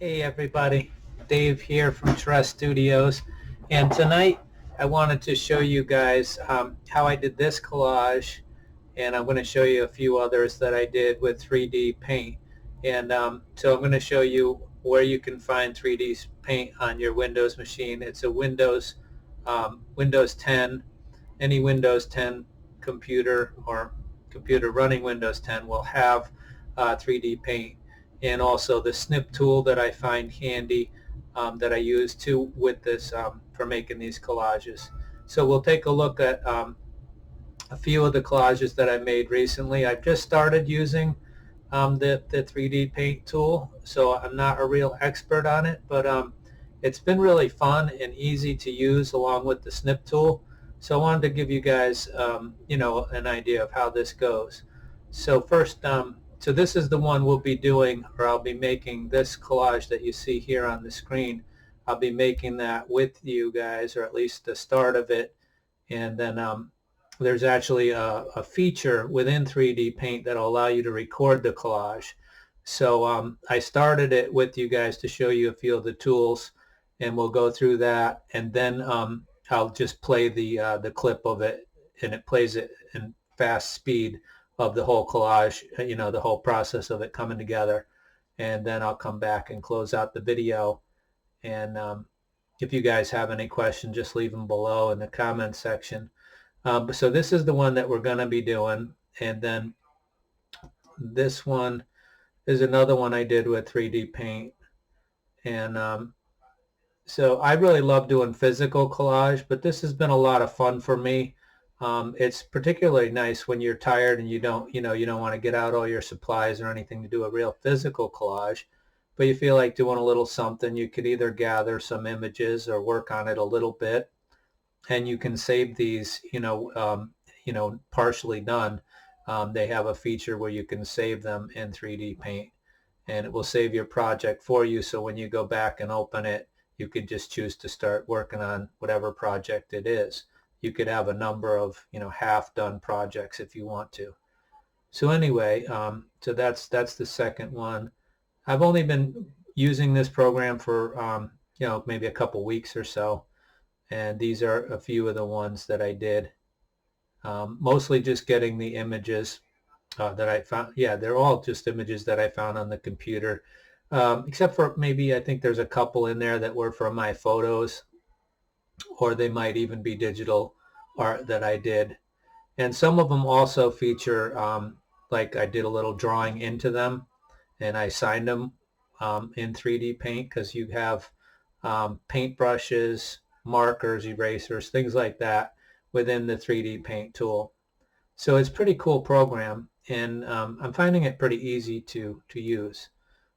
Hey everybody, Dave here from Trust Studios, and tonight I wanted to show you guys how I did this collage, and I'm going to show you a few others that I did with 3D Paint. And so I'm going to show you where you can find 3D Paint on your Windows machine. It's a Windows 10. Any Windows 10 computer or computer running Windows 10 will have 3D Paint, and also the Snip tool that I find handy that I use too with this for making these collages. So we'll take a look at a few of the collages that I made recently. I've just started using the 3D Paint tool, so I'm not a real expert on it, but it's been really fun and easy to use along with the Snip tool. So I wanted to give you guys an idea of how this goes. So first, so this is the one we'll be doing, or I'll be making this collage that you see here on the screen. I'll be making that with you guys, or at least the start of it, and then there's actually a feature within 3D Paint that will allow you to record the collage. So I started it with you guys to show you a few of the tools, and we'll go through that, and then I'll just play the clip of it, and it plays it in fast speed of the whole collage, the whole process of it coming together, and then I'll come back and close out the video. And if you guys have any questions, just leave them below in the comments section. So this is the one that we're going to be doing, and then this one is another one I did with 3D Paint. And so I really love doing physical collage, but this has been a lot of fun for me. It's particularly nice when you're tired and you don't want to get out all your supplies or anything to do a real physical collage, but you feel like doing a little something. You could either gather some images or work on it a little bit, and you can save these, partially done. They have a feature where you can save them in 3D Paint, and it will save your project for you. So when you go back and open it, you could just choose to start working on whatever project it is. You could have a number of half-done projects if you want to. So anyway, so that's the second one. I've only been using this program for maybe a couple weeks or so, and these are a few of the ones that I did. Mostly just getting the images that I found. Yeah, they're all just images that I found on the computer, except for maybe I think there's a couple in there that were from my photos, or they might even be digital art that I did. And some of them also feature, like I did a little drawing into them, and I signed them in 3D Paint, because you have paint brushes, markers, erasers, things like that within the 3D Paint tool. So it's a pretty cool program, and I'm finding it pretty easy to use.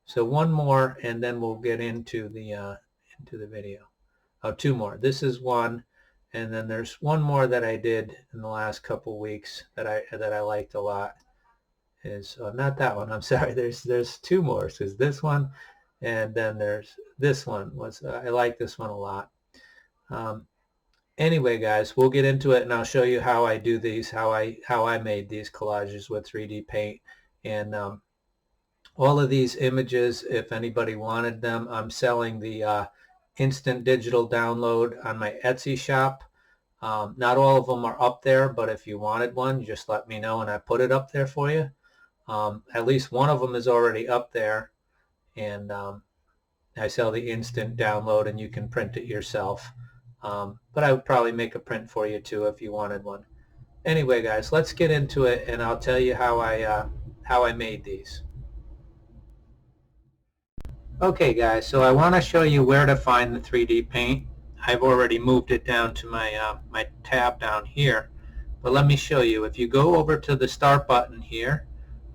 So one more, and then we'll get into the video. Oh, two more. This is one, and then there's one more that I did in the last couple weeks that I liked a lot. Is not that one. I'm sorry. There's two more. So there's this one, and then there's this one. I like this one a lot. Anyway, guys, we'll get into it, and I'll show you how I do these, how I made these collages with 3D Paint, and all of these images, if anybody wanted them, I'm selling the instant digital download on my Etsy shop. Not all of them are up there, but if you wanted one, you just let me know and I put it up there for you. At least one of them is already up there, and I sell the instant download, and you can print it yourself. But I would probably make a print for you too if you wanted one. Anyway, guys, let's get into it, and I'll tell you how I made these. Okay, guys, so I want to show you where to find the 3D Paint. I've already moved it down to my my tab down here, but let me show you. If you go over to the Start button here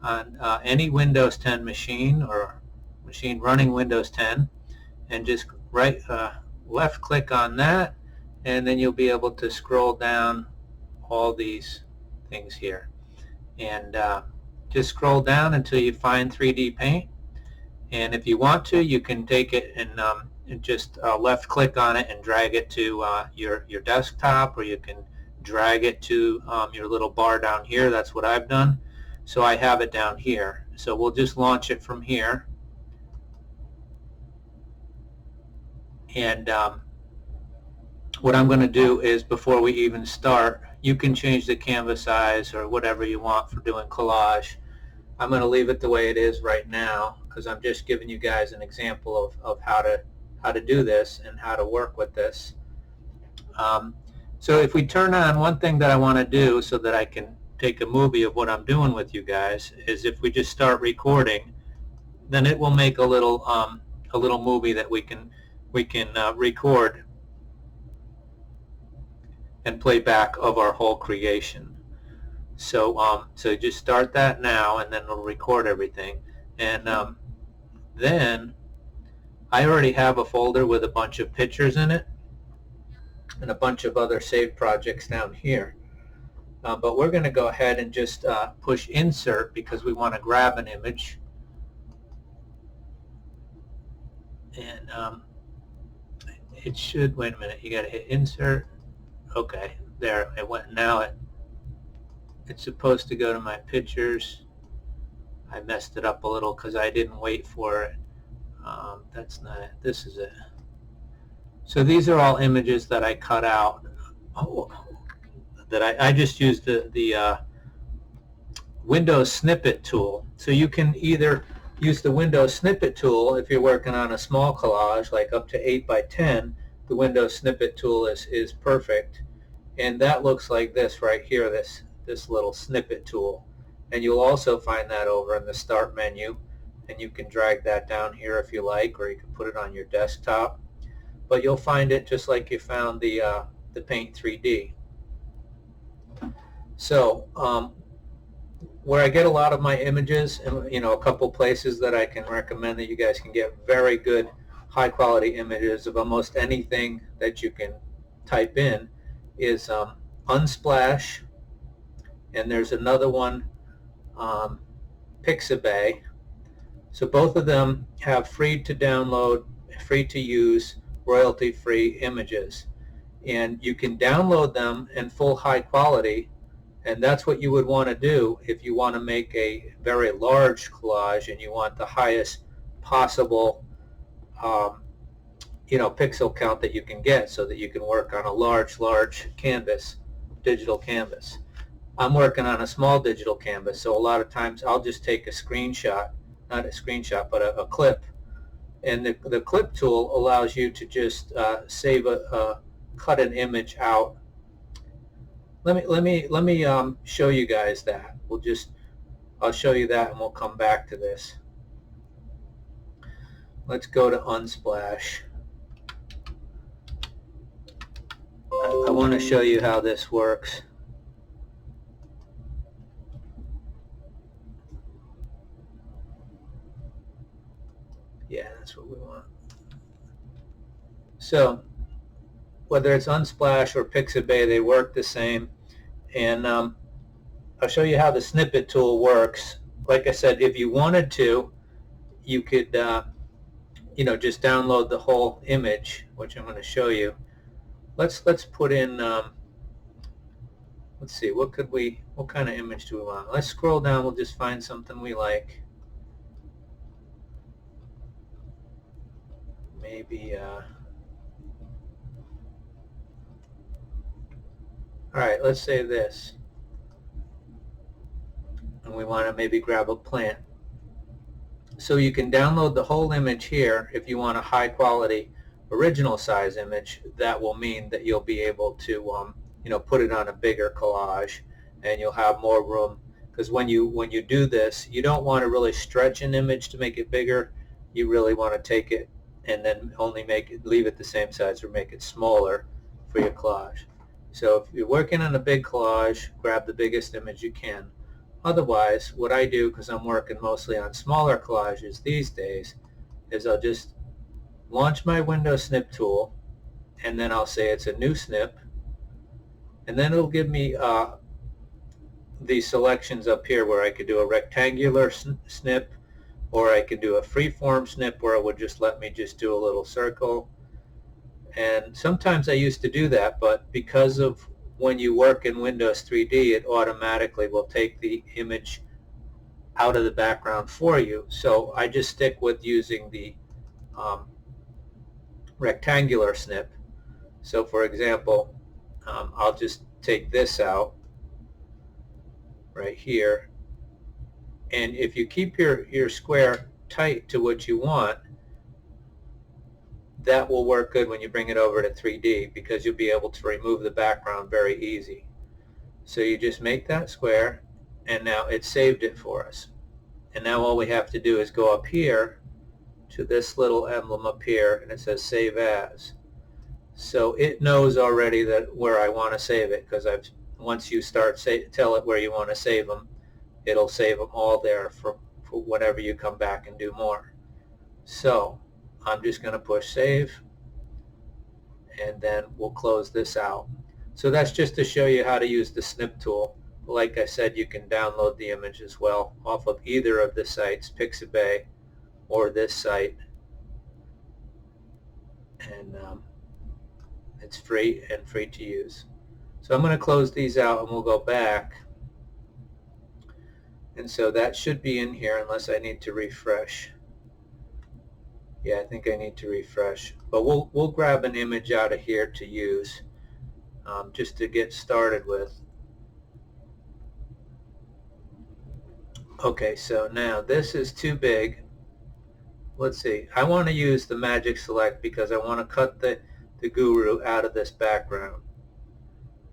on any Windows 10 machine or machine running Windows 10, and just left click on that, and then you'll be able to scroll down all these things here, and just scroll down until you find 3D Paint. And if you want to, you can take it and just left click on it and drag it to your desktop, or you can drag it to your little bar down here. That's what I've done. So I have it down here. So we'll just launch it from here. And what I'm going to do is, before we even start, you can change the canvas size or whatever you want for doing collage. I'm going to leave it the way it is right now because I'm just giving you guys an example of how to do this and how to work with this. So if we turn on, one thing that I want to do so that I can take a movie of what I'm doing with you guys is, if we just start recording, then it will make a little movie that we can record and play back of our whole creation. So so just start that now, and then it'll record everything. And then I already have a folder with a bunch of pictures in it and a bunch of other saved projects down here. But we're going to go ahead and just push insert because we want to grab an image. And it should, wait a minute, you got to hit insert. Okay, there it went. Now it's supposed to go to my pictures. I messed it up a little because I didn't wait for it. That's not it. This is it. So these are all images that I cut out. That I just used the Windows Snippet Tool. So you can either use the Windows Snippet Tool if you're working on a small collage, like up to 8 by 10. The Windows Snippet Tool is perfect. And that looks like this right here, this little Snippet Tool. And you'll also find that over in the Start menu. And you can drag that down here if you like, or you can put it on your desktop. But you'll find it just like you found the Paint 3D. So where I get a lot of my images, and a couple places that I can recommend that you guys can get very good high quality images of almost anything that you can type in, is Unsplash, and there's another one, Pixabay. So both of them have free to download, free to use, royalty free images, and you can download them in full high quality. And that's what you would want to do if you want to make a very large collage and you want the highest possible pixel count that you can get, so that you can work on a large canvas, digital canvas. I'm working on a small digital canvas, so a lot of times I'll just take a screenshot, not a screenshot, but a clip. And the clip tool allows you to just cut an image out. Let me show you guys that. I'll show you that, and we'll come back to this. Let's go to Unsplash. I want to show you how this works. Yeah, that's what we want. So whether it's Unsplash or Pixabay, they work the same. And I'll show you how the Snippet Tool works. Like I said, if you wanted to, you could just download the whole image, which I'm going to show you. Let's put in, let's see, what kind of image do we want? Let's scroll down. We'll just find something we like. Maybe all right, let's say this, and we want to maybe grab a plant. So you can download the whole image here. If you want a high quality original size image, that will mean that you'll be able to put it on a bigger collage, and you'll have more room, because when you do this, you don't want to really stretch an image to make it bigger. You really want to take it and then only leave it the same size, or make it smaller for your collage. So if you're working on a big collage, grab the biggest image you can. Otherwise, what I do, because I'm working mostly on smaller collages these days, is I'll just launch my Windows Snip tool, and then I'll say it's a new snip, and then it'll give me these selections up here where I could do a rectangular snip, or I could do a freeform snip where it would just let me just do a little circle. And sometimes I used to do that, but because of when you work in Windows 3D, it automatically will take the image out of the background for you. So I just stick with using the rectangular snip. So for example, I'll just take this out right here, and if you keep your square tight to what you want, that will work good when you bring it over to 3D, because you'll be able to remove the background very easy. So you just make that square, and now it saved it for us. And now all we have to do is go up here to this little emblem up here, and it says Save As. So it knows already that where I want to save it, because once you start tell it where you want to save them, it'll save them all there for whenever you come back and do more. So I'm just going to push Save, and then we'll close this out. So that's just to show you how to use the Snip tool. Like I said, you can download the image as well off of either of the sites, Pixabay or this site, and it's free and free to use. So I'm going to close these out, and we'll go back, and so that should be in here unless I need to refresh. Yeah, I think I need to refresh, but we'll grab an image out of here to use just to get started with. Okay, so now this is too big. Let's see, I want to use the Magic Select because I want to cut the guru out of this background,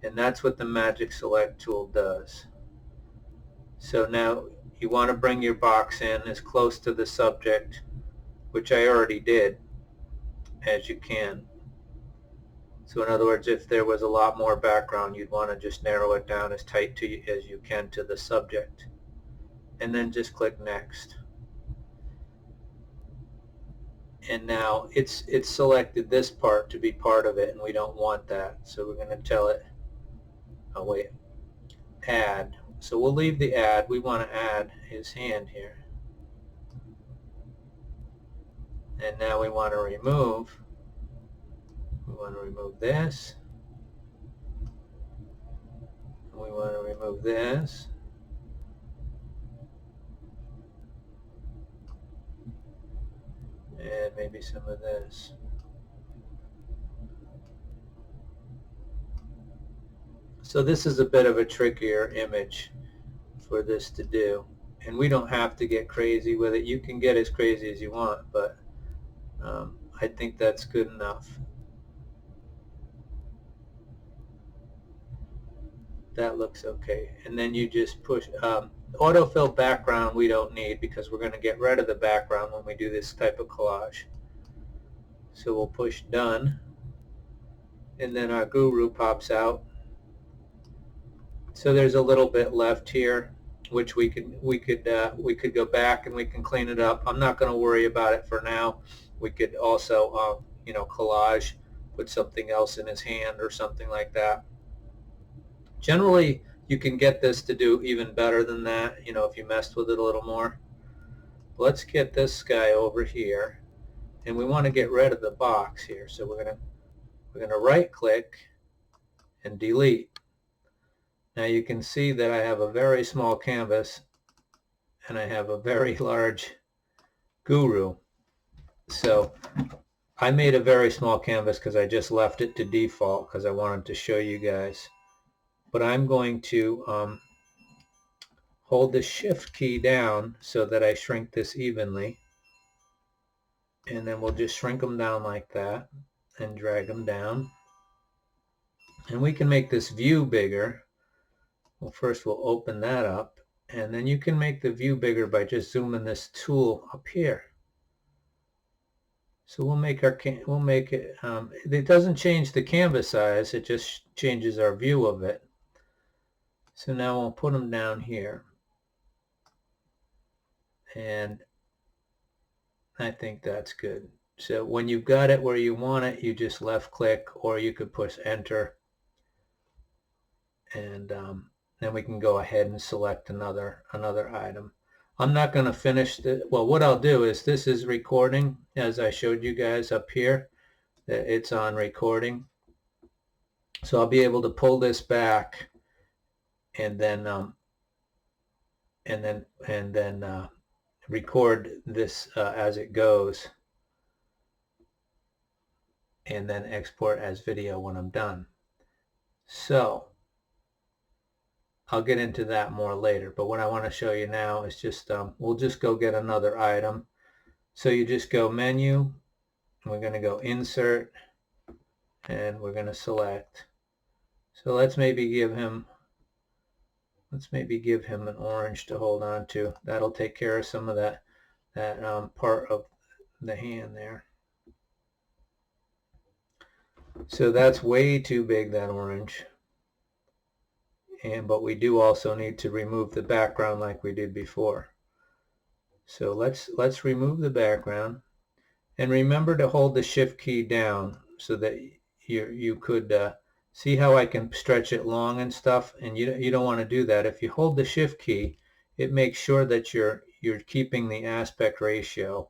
and that's what the Magic Select tool does. So now you want to bring your box in as close to the subject, which I already did, as you can. So in other words, if there was a lot more background, you'd want to just narrow it down as tight as you can to the subject, and then just click Next. And now it's selected this part to be part of it, and we don't want that, so we're going to tell it, oh wait, add. So we'll leave the add. We want to add his hand here, and now we want to remove this, and we want to remove this, and maybe some of this. So this is a bit of a trickier image for this to do, and we don't have to get crazy with it. You can get as crazy as you want, but I think that's good enough. That looks okay. And then you just push autofill background. We don't need, because we're going to get rid of the background when we do this type of collage. So we'll push done, and then our guru pops out. So there's a little bit left here, which we could go back and we can clean it up. I'm not going to worry about it for now. We could also collage, put something else in his hand or something like that. Generally, you can get this to do even better than that, if you messed with it a little more. Let's get this guy over here, and we want to get rid of the box here. So we're gonna right click and delete. Now you can see that I have a very small canvas and I have a very large guru. So I made a very small canvas because I just left it to default because I wanted to show you guys. But I'm going to hold the shift key down so that I shrink this evenly, and then we'll just shrink them down like that and drag them down, and we can make this view bigger. Well, first we'll open that up, and then you can make the view bigger by just zooming this tool up here. So we'll make it, it doesn't change the canvas size, it just changes our view of it. So now we'll put them down here, and I think that's good. So when you've got it where you want it, you just left click, or you could push enter, and then we can go ahead and select another item. I'm not going to finish well, what I'll do is, this is recording, as I showed you guys up here, that it's on recording. So I'll be able to pull this back and then record this as it goes. and then export as video when I'm done. So I'll get into that more later, but what I want to show you now is just we'll just go get another item. So you just go menu, and we're going to go insert, and we're going to select. So let's maybe give him an orange to hold on to. That'll take care of some of that part of the hand there. So that's way too big, that orange. But we do also need to remove the background like we did before. So let's remove the background, and remember to hold the shift key down so that you could see how I can stretch it long and stuff, and you don't want to do that. If you hold the shift key, it makes sure that you're keeping the aspect ratio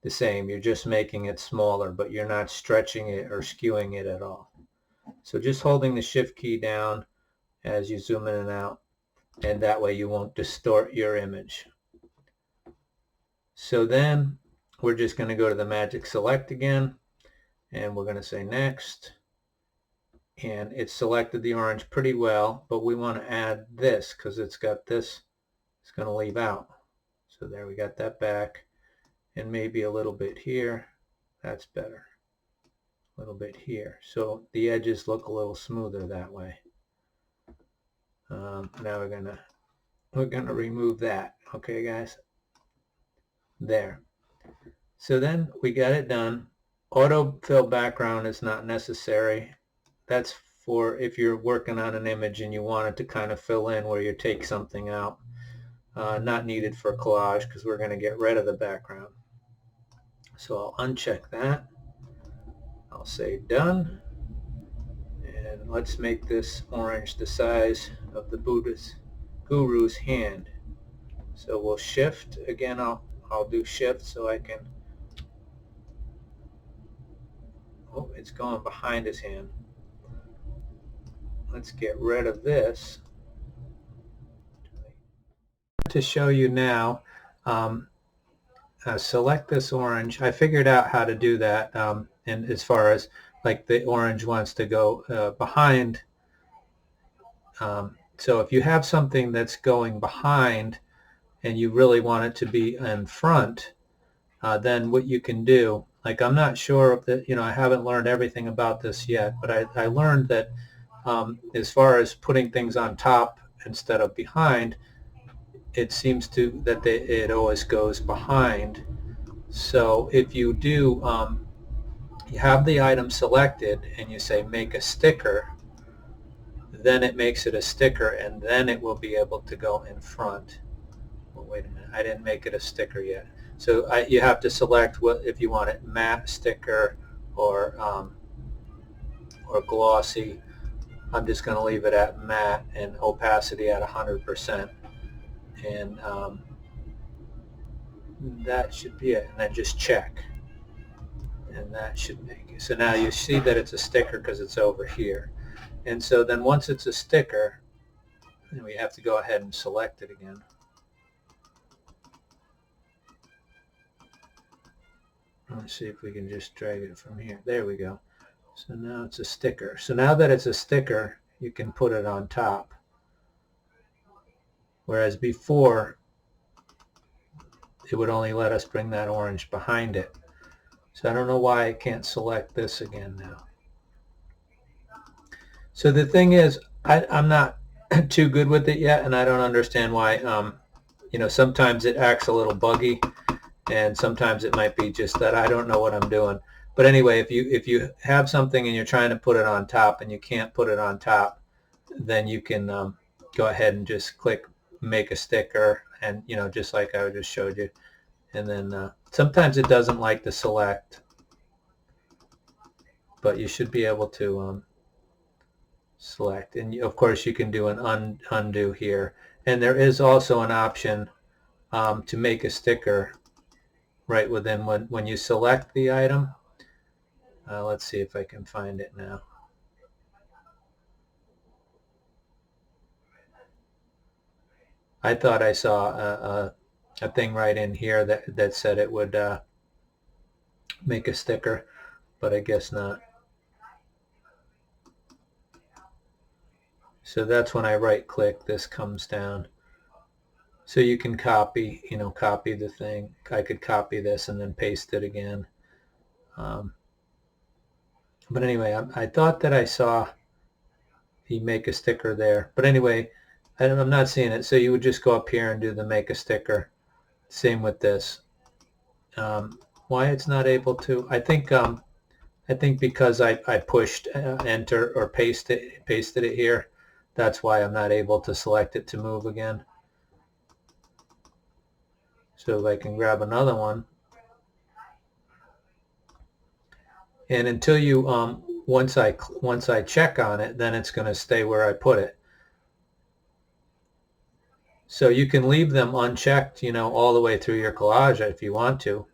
the same. You're just making it smaller, but you're not stretching it or skewing it at all. So just holding the shift key down as you zoom in and out, and that way you won't distort your image. So then we're just going to go to the magic select again, and we're going to say next, and it's selected the orange pretty well, but we want to add this because it's got this, it's going to leave out. So there, we got that back, and maybe a little bit here. That's better. A little bit here, so the edges look a little smoother that way. Now we're gonna remove that. Okay, guys. There. So then we got it done. Autofill background is not necessary. That's for if you're working on an image and you want it to kind of fill in where you take something out. Not needed for collage because we're going to get rid of the background. So I'll uncheck that. I'll say done. And let's make this orange the size of the Buddha's guru's hand. So we'll shift again. I'll do shift so I can. Oh, it's going behind his hand. Let's get rid of this. To show you now, select this orange. I figured out how to do that, and as far as like the orange wants to go behind. So if you have something that's going behind and you really want it to be in front, then what you can do, like I'm not sure if that, I haven't learned everything about this yet, but I learned that as far as putting things on top instead of behind, it seems that it always goes behind. So if you do, you have the item selected and you say make a sticker, then it makes it a sticker, and then it will be able to go in front. Well, wait a minute, I didn't make it a sticker yet. So you have to select if you want it matte sticker or glossy. I'm just going to leave it at matte and opacity at 100%. And that should be it. And then just check. And that should make it. So now you see that it's a sticker because it's over here. And so then once it's a sticker, then we have to go ahead and select it again. Let's see if we can just drag it from here. There we go. So now it's a sticker. So now that it's a sticker, you can put it on top. Whereas before, it would only let us bring that orange behind it. So I don't know why I can't select this again now. So the thing is, I'm not too good with it yet, and I don't understand why. Sometimes it acts a little buggy, and sometimes it might be just that I don't know what I'm doing. But anyway, if you have something and you're trying to put it on top and you can't put it on top, then you can go ahead and just click make a sticker, and just like I just showed you. And then sometimes it doesn't like to select, but you should be able to select. And of course you can do an undo here, and there is also an option to make a sticker right within when you select the item. Let's see if I can find it now. I thought I saw a thing right in here that said it would make a sticker, but I guess not. So that's when I right click, this comes down. So you can copy, copy the thing. I could copy this and then paste it again. But anyway, I thought that I saw you make a sticker there. But anyway, I'm not seeing it. So you would just go up here and do the make a sticker. Same with this. Why it's not able to? I think because I pushed enter or pasted it here. That's why I'm not able to select it to move again. So if I can grab another one. And until you once I check on it, then it's going to stay where I put it. So you can leave them unchecked, all the way through your collage if you want to,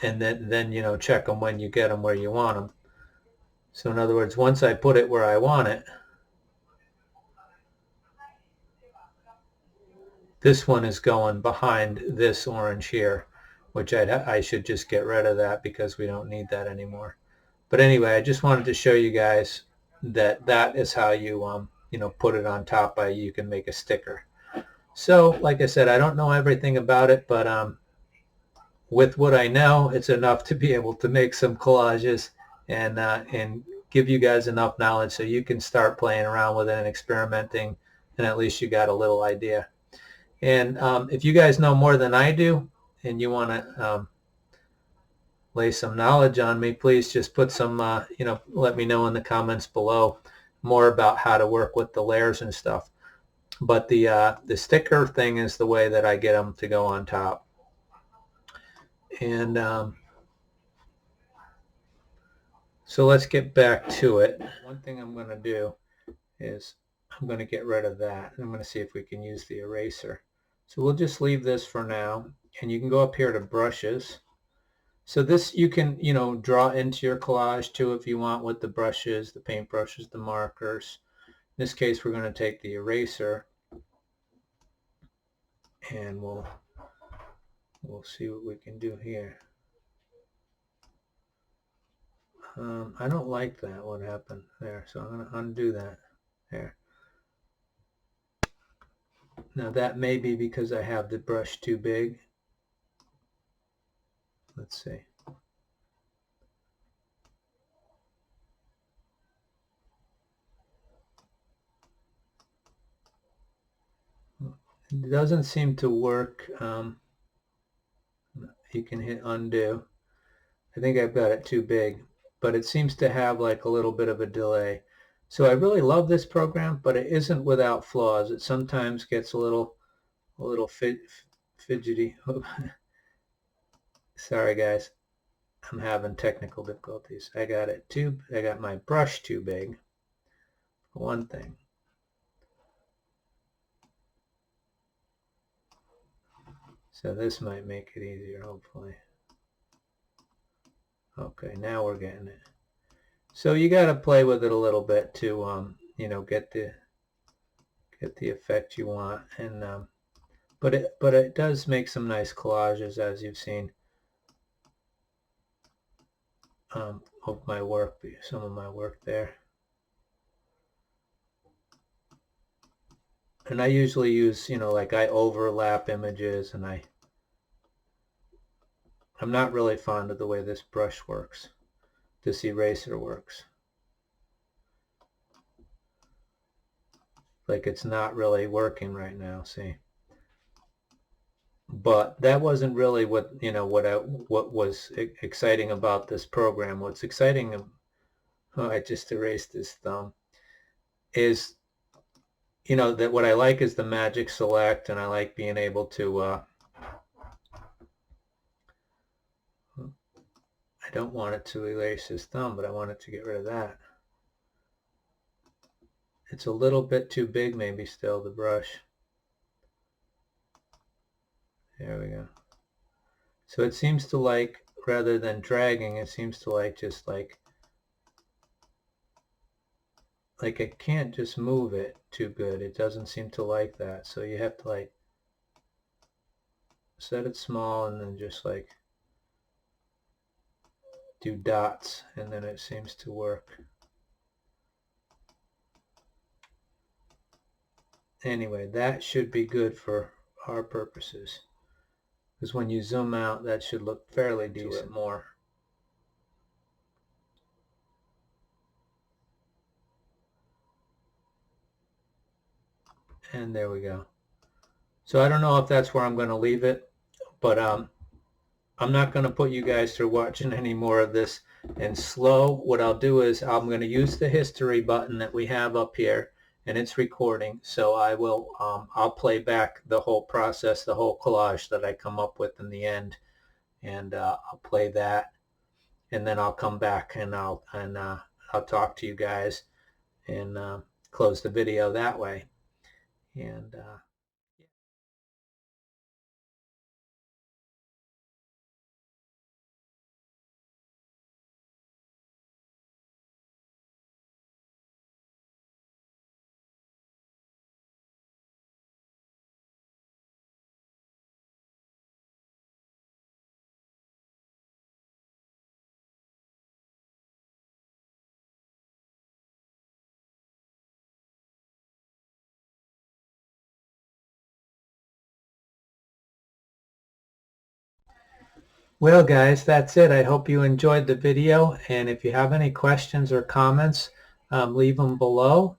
and then check them when you get them where you want them. So in other words, once I put it where I want it, this one is going behind this orange here, which I should just get rid of that because we don't need that anymore. But anyway, I just wanted to show you guys that is how you put it on top. You can make a sticker. So like I said, I don't know everything about it, but with what I know, it's enough to be able to make some collages and give you guys enough knowledge so you can start playing around with it and experimenting, and at least you got a little idea. And if you guys know more than I do and you want to lay some knowledge on me, please just put some, let me know in the comments below more about how to work with the layers and stuff. But the sticker thing is the way that I get them to go on top. And so let's get back to it. One thing I'm going to do is I'm going to get rid of that. I'm going to see if we can use the eraser. So we'll just leave this for now, and you can go up here to brushes. So this you can, draw into your collage too if you want with the brushes, the paint brushes, the markers. In this case, we're going to take the eraser and we'll see what we can do here. I don't like that, what happened there, so I'm going to undo that there. Now that may be because I have the brush too big. Let's see. It doesn't seem to work. You can hit undo. I think I've got it too big, but it seems to have like a little bit of a delay. So I really love this program, but it isn't without flaws. It sometimes gets a little fidgety. Sorry guys, I'm having technical difficulties. I got my brush too big, for one thing. So this might make it easier, hopefully. Okay, now we're getting it. So you got to play with it a little bit to, get the effect you want. And but it does make some nice collages, as you've seen, of my work, some of my work there. And I usually use, like I overlap images, and I'm not really fond of the way this brush works, this eraser works. Like it's not really working right now, see? But that wasn't really what what was exciting about this program. What's exciting, I just erased his thumb, is that what I like is the magic select, and I like being able to I don't want it to erase his thumb, but I want it to get rid of that. It's a little bit too big maybe still, the brush. There we go. So it seems to like, rather than dragging, it seems to like just like I can't just move it too good. It doesn't seem to like that. So you have to like set it small and then just like do dots, and then it seems to work. anyway, that should be good for our purposes, because when you zoom out, that should look fairly decent more. And there we go. So I don't know if that's where I'm going to leave it, but I'm not going to put you guys through watching any more of this in slow. What I'll do is I'm going to use the history button that we have up here, and it's recording. So I'll play back the whole process, the whole collage that I come up with in the end, and I'll play that, and then I'll come back and I'll talk to you guys and close the video that way. And well, guys, that's it. I hope you enjoyed the video, and if you have any questions or comments, leave them below.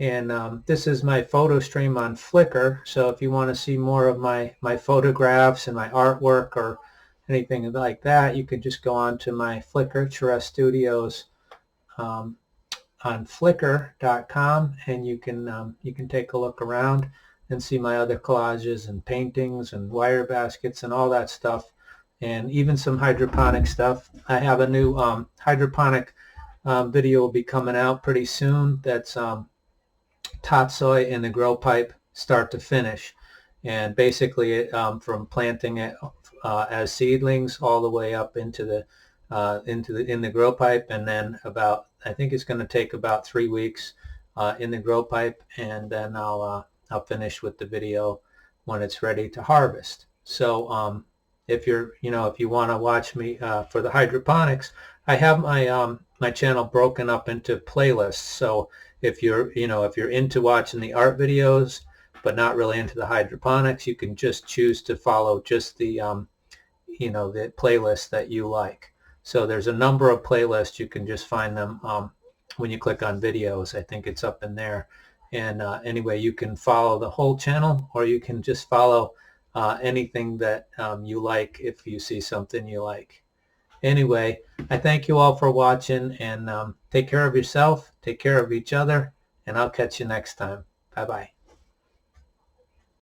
And this is my photo stream on Flickr, so if you want to see more of my photographs and my artwork or anything like that, you can just go on to my Flickr, Chirez Studios, on Flickr.com, and you can take a look around and see my other collages and paintings and wire baskets and all that stuff, and even some hydroponic stuff. I have a new hydroponic video will be coming out pretty soon. That's topsoil in the grow pipe start to finish, and basically from planting it as seedlings all the way up into the in the grow pipe, and then I think it's going to take about 3 weeks in the grow pipe, and then I'll finish with the video when it's ready to harvest. So if you want to watch me for the hydroponics, I have my channel broken up into playlists. So if you're into watching the art videos but not really into the hydroponics, you can just choose to follow just the the playlist that you like. So there's a number of playlists. You can just find them when you click on videos. I think it's up in there. And anyway, you can follow the whole channel, or you can just follow anything that you like if you see something you like. Anyway, I thank you all for watching, and take care of yourself, take care of each other, and I'll catch you next time. Bye-bye.